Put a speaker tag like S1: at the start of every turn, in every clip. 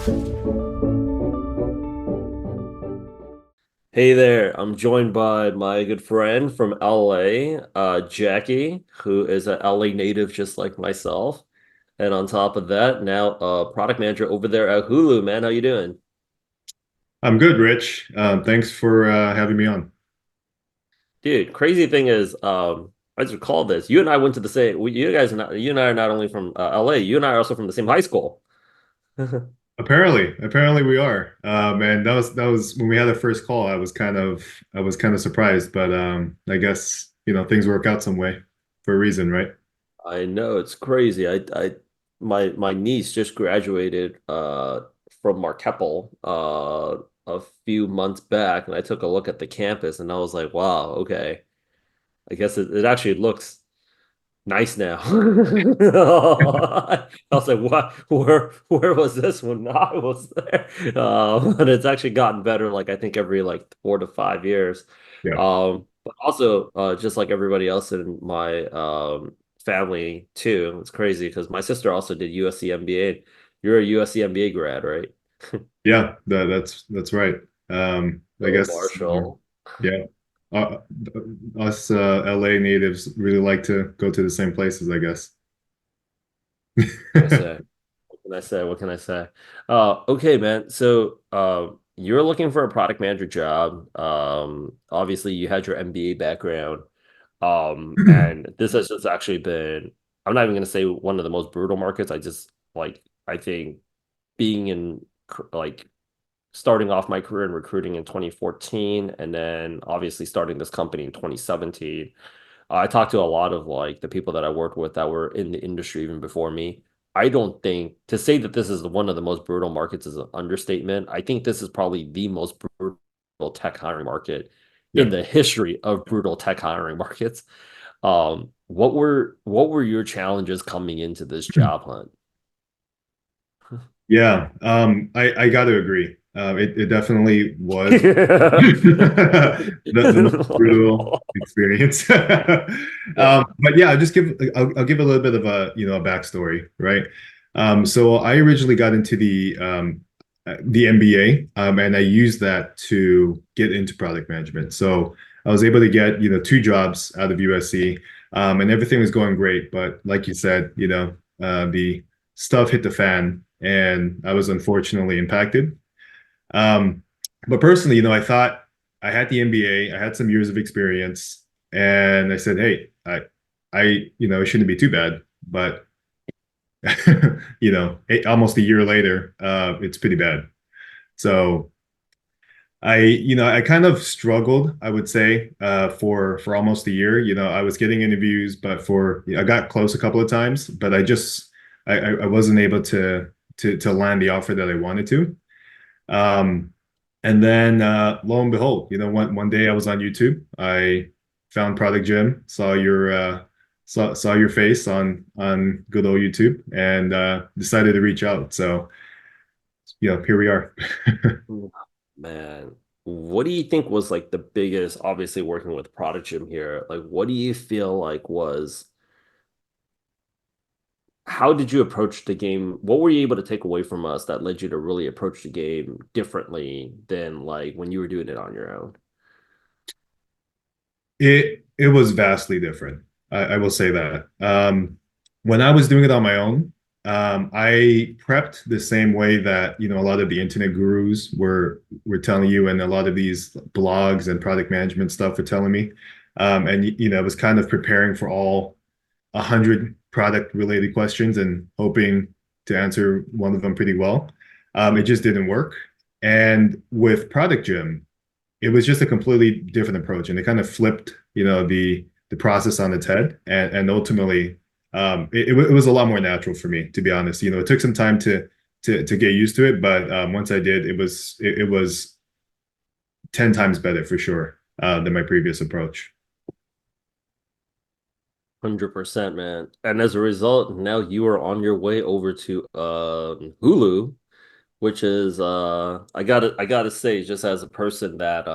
S1: Hey there, I'm joined by my good friend from LA, Jackie, who is an LA native just like myself. And on top of that, now product manager over there at Hulu, man. How you doing?
S2: I'm good, Rich. Thanks for having me on.
S1: Dude, crazy thing is, I just recalled this. You and I went to the same, you guys are not, you and I are not only from LA, you and I are also from the same high school.
S2: Apparently we are. And that was when we had the first call. I was kind of surprised, but I guess things work out some way for a reason, right?
S1: I know it's crazy. My niece just graduated from Markeppel a few months back, and I took a look at the campus, and I was like, wow, okay. I guess it actually looks nice now. I was like, what? Where was this when I was there? But it's actually gotten better. Like I think every like 4 to 5 years.
S2: Yeah.
S1: But also just like everybody else in my family too. It's crazy because my sister also did USC MBA. You're a USC MBA grad, right?
S2: Yeah, that's right. I
S1: Oh,
S2: guess
S1: Marshall.
S2: yeah. Uh, us LA natives really like to go to the same places, I guess.
S1: I say. What can I say? What can I say? Okay, man. So, you're looking for a product manager job. Obviously, you had your MBA background. And this has just actually been, I'm not even going to say one of the most brutal markets. I just I think being in like starting off my career in recruiting in 2014 and then obviously starting this company in 2017. I talked to a lot of like the people that I worked with that were in the industry even before me. I don't think to say that this is one of the most brutal markets is an understatement. I think this is probably the most brutal tech hiring market in
S2: Yeah.
S1: the history of brutal tech hiring markets. What were your challenges coming into this job hunt?
S2: Yeah, I got to agree. It definitely was
S1: Yeah.
S2: the most brutal experience. But yeah, I'll give a little bit of a backstory, right? So I originally got into the MBA, and I used that to get into product management. So I was able to get two jobs out of USC, and everything was going great. But like you said, the stuff hit the fan and I was unfortunately impacted. Um, but personally, I thought I had the MBA, I had some years of experience, and I said, hey, it shouldn't be too bad. But, almost a year later, it's pretty bad. So I kind of struggled, I would say, for almost a year. I was getting interviews, but I got close a couple of times, but I wasn't able to land the offer that I wanted to. Um, and then lo and behold, one day I was on YouTube, I found Product Gym, saw your face on good old YouTube, and decided to reach out. So here we are.
S1: Man, what do you think was like the biggest, obviously working with Product Gym here, like what do you feel like was how did you approach the game? What were you able to take away from us that led you to really approach the game differently than like when you were doing it on your own?
S2: It was vastly different. I will say that. When I was doing it on my own, I prepped the same way that a lot of the internet gurus were telling you, and a lot of these blogs and product management stuff were telling me. And I was kind of preparing for all 100 product related questions and hoping to answer one of them pretty well. It just didn't work. And with Product Gym, it was just a completely different approach, and it kind of flipped, the process on its head, and ultimately, it was a lot more natural for me, to be honest. It took some time to get used to it, but once I did, it was 10 times better for sure than my previous approach.
S1: 100%, man. And as a result, now you are on your way over to Hulu, which is I gotta say, just as a person that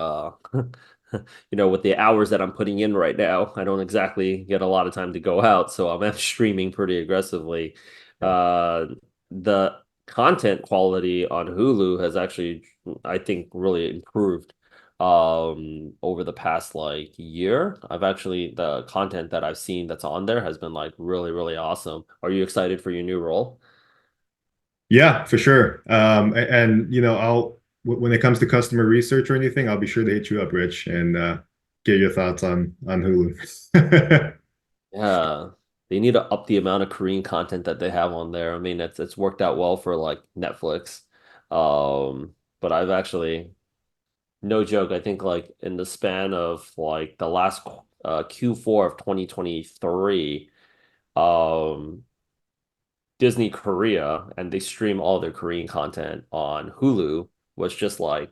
S1: with the hours that I'm putting in right now, I don't exactly get a lot of time to go out, so I'm streaming pretty aggressively.
S2: Yeah.
S1: Uh the content quality on Hulu has actually, I think, really improved over the past like year. I've actually the content that I've seen that's on there has been like really, really awesome. Are you excited for your new role?
S2: Yeah, for sure. And you know, when it comes to customer research or anything, I'll be sure to hit you up, Rich, and get your thoughts on Hulu.
S1: Yeah. They need to up the amount of Korean content that they have on there. I mean, it's worked out well for like Netflix. But I've actually no joke, I think like in the span of like the last Q4 of 2023, um Disney Korea and they stream all their Korean content on Hulu was just like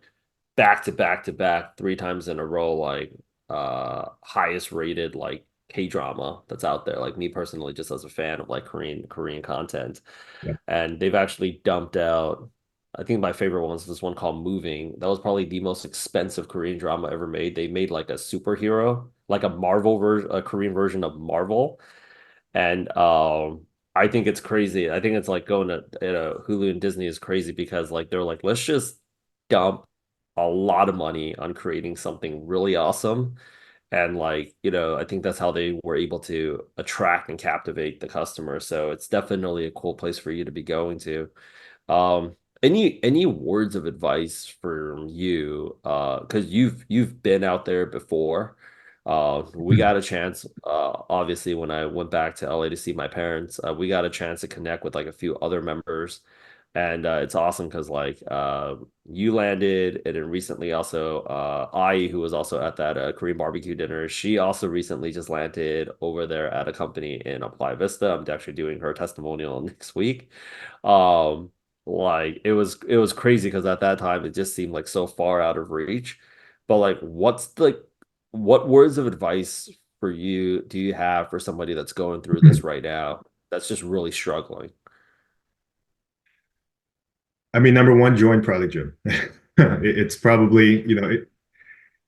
S1: back to back to back 3 times in a row like highest rated like K-drama that's out there. Like me personally just as a fan of like Korean content.
S2: Yeah.
S1: And they've actually dumped out I think my favorite one is this one called Moving. That was probably the most expensive Korean drama ever made. They made like a superhero, like a Marvel version, a Korean version of Marvel. And I think it's crazy. I think it's like going to Hulu and Disney is crazy because like they're like, let's just dump a lot of money on creating something really awesome. And like, I think that's how they were able to attract and captivate the customer. So it's definitely a cool place for you to be going to. Any words of advice from you? Because you've been out there before. We got a chance, obviously, when I went back to LA to see my parents, we got a chance to connect with like a few other members. And it's awesome because like you landed, and then recently also Ai, who was also at that Korean barbecue dinner, she also recently just landed over there at a company in Apply Vista. I'm actually doing her testimonial next week. Um, like it was crazy because at that time it just seemed like so far out of reach. But like what words of advice for you do you have for somebody that's going through this right now that's just really struggling?
S2: I mean, number one, join Product Gym. It's probably,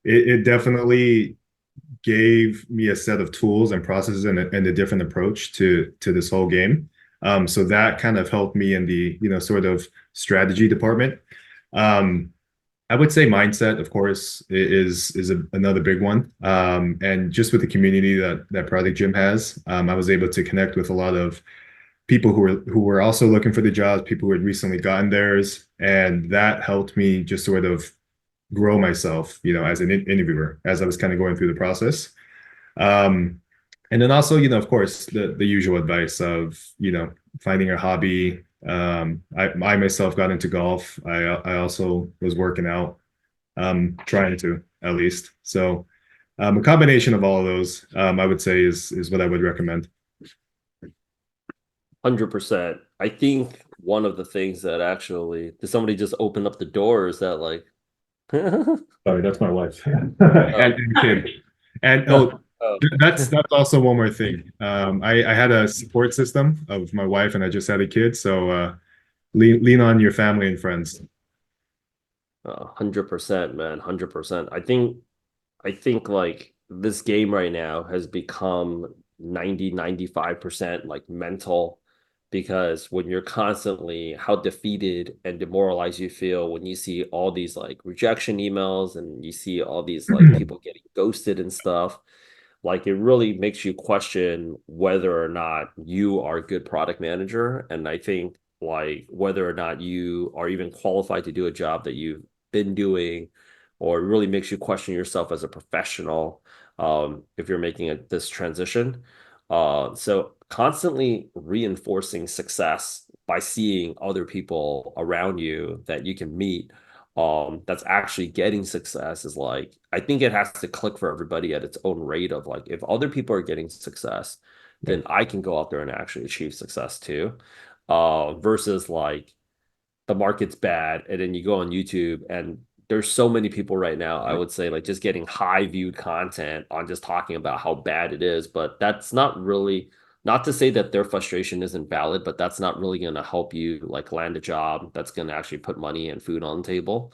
S2: it definitely gave me a set of tools and processes and a different approach to this whole game. So that kind of helped me in the, sort of strategy department. Um, I would say mindset, of course, another big one. And just with the community that Product Gym has, I was able to connect with a lot of people who were also looking for the jobs, people who had recently gotten theirs, and that helped me just sort of grow myself, as an interviewer as I was kind of going through the process. Um, and then also, of course, the usual advice of, finding a hobby. I myself got into golf. I also was working out, trying to at least. So a combination of all of those, I would say is what I would recommend.
S1: 100%. I think one of the things that actually did somebody just open up the door is that like
S2: Sorry, that's my wife.
S1: oh,
S2: And kid. And oh,
S1: oh,
S2: that's also one more thing. I had a support system of my wife, and I just had a kid. So lean on your family and friends.
S1: 100%, man, 100%. I think like this game right now has become 95% like mental because when you're constantly how defeated and demoralized you feel when you see all these like rejection emails and you see all these like people getting ghosted and stuff, like it really makes you question whether or not you are a good product manager. And I think like whether or not you are even qualified to do a job that you've been doing, or it really makes you question yourself as a professional if you're making this transition. So constantly reinforcing success by seeing other people around you that you can meet that's actually getting success is like I think it has to click for everybody at its own rate of like if other people are getting success, then I can go out there and actually achieve success too. Versus like the market's bad and then you go on YouTube and there's so many people right now, I would say like just getting high viewed content on just talking about how bad it is, but that's not really not to say that their frustration isn't valid, but that's not really going to help you like land a job that's going to actually put money and food on the table.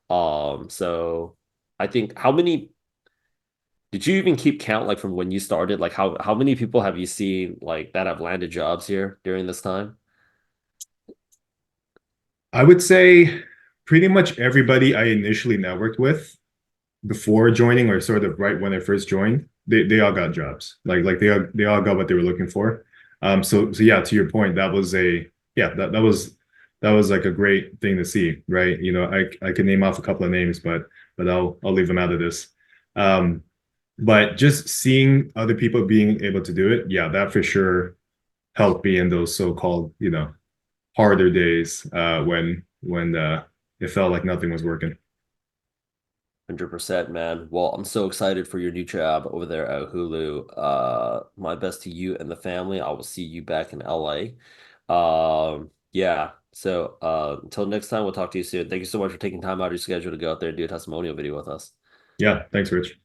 S1: So I think how many did you even keep count like from when you started? Like how many people have you seen like that have landed jobs here during this time?
S2: I would say pretty much everybody I initially networked with before joining or sort of right when I first joined, they all got jobs. Like they all got what they were looking for. So yeah, to your point, that was a yeah, that was like a great thing to see, right? I can name off a couple of names, but I'll leave them out of this. Um, but just seeing other people being able to do it, yeah, that for sure helped me in those so-called, harder days when it felt like nothing was working.
S1: 100%, man. Well, I'm so excited for your new job over there at Hulu. My best to you and the family. I will see you back in LA. Yeah. So, until next time, we'll talk to you soon. Thank you so much for taking time out of your schedule to go out there and do a testimonial video with us.
S2: Yeah, thanks, Rich.